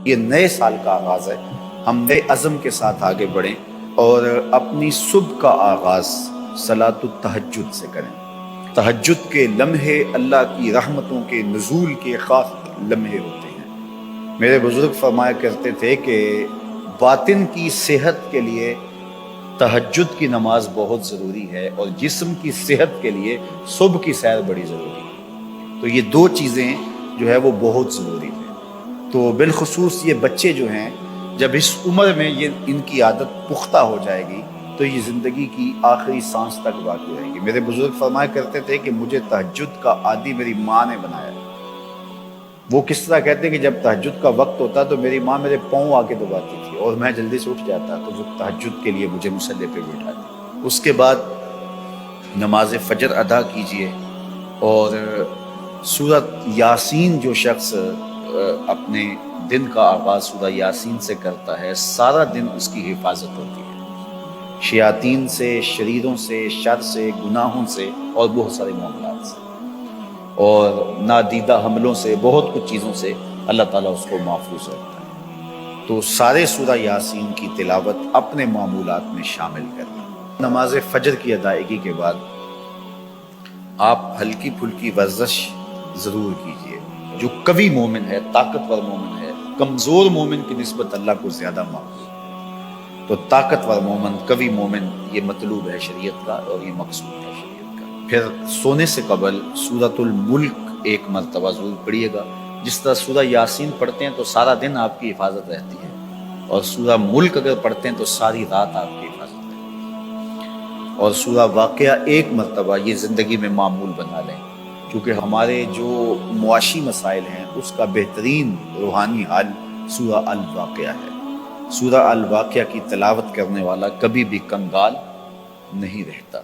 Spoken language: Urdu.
یہ نئے سال کا آغاز ہے، ہم نئے عزم کے ساتھ آگے بڑھیں اور اپنی صبح کا آغاز صلاۃ التہجد سے کریں۔ تہجد کے لمحے اللہ کی رحمتوں کے نزول کے خاص لمحے ہوتے ہیں۔ میرے بزرگ فرمایا کرتے تھے کہ باطن کی صحت کے لیے تہجد کی نماز بہت ضروری ہے اور جسم کی صحت کے لیے صبح کی سیر بڑی ضروری ہے۔ تو یہ دو چیزیں جو ہے وہ بہت ضروری ہیں۔ تو بالخصوص یہ بچے جو ہیں، جب اس عمر میں ان کی عادت پختہ ہو جائے گی تو یہ زندگی کی آخری سانس تک باقی رہے گی۔ میرے بزرگ فرمایا کرتے تھے کہ مجھے تہجد کا عادی میری ماں نے بنایا۔ وہ کس طرح کہتے ہیں کہ جب تہجد کا وقت ہوتا تو میری ماں میرے پاؤں آ کے دباتی تھی اور میں جلدی سے اٹھ جاتا تو وہ تہجد کے لیے مجھے مصلی پہ بٹھاتی۔ اس کے بعد نماز فجر ادا کیجئے اور سورۃ یاسین جو شخص اپنے دن کا آغاز سورہ یاسین سے کرتا ہے، سارا دن اس کی حفاظت ہوتی ہے شیاطین سے، شریروں سے، شر سے، گناہوں سے اور بہت سارے معاملات سے اور نادیدہ حملوں سے، بہت کچھ چیزوں سے اللہ تعالیٰ اس کو محفوظ رکھتا ہے۔ تو سارے سورہ یاسین کی تلاوت اپنے معمولات میں شامل کریں۔ نماز فجر کی ادائیگی کے بعد آپ ہلکی پھلکی ورزش ضرور کیجیے۔ جو قوی مومن ہے، طاقتور مومن ہے، کمزور مومن کی نسبت اللہ کو زیادہ مقبول ہے۔ تو طاقتور مومن، قوی مومن، یہ مطلوب ہے شریعت کا اور یہ مقصود ہے شریعت کا۔ پھر سونے سے قبل سورۃ الملک ایک مرتبہ ضرور پڑھیے گا۔ جس طرح سورہ یاسین پڑھتے ہیں تو سارا دن آپ کی حفاظت رہتی ہے، اور سورہ ملک اگر پڑھتے ہیں تو ساری رات آپ کی حفاظت رہتی ہے۔ اور سورہ واقعہ ایک مرتبہ یہ زندگی میں معمول بنا لیں، کیونکہ ہمارے جو معاشی مسائل ہیں اس کا بہترین روحانی حل سورہ الواقعہ ہے۔ سورہ الواقعہ کی تلاوت کرنے والا کبھی بھی کنگال نہیں رہتا۔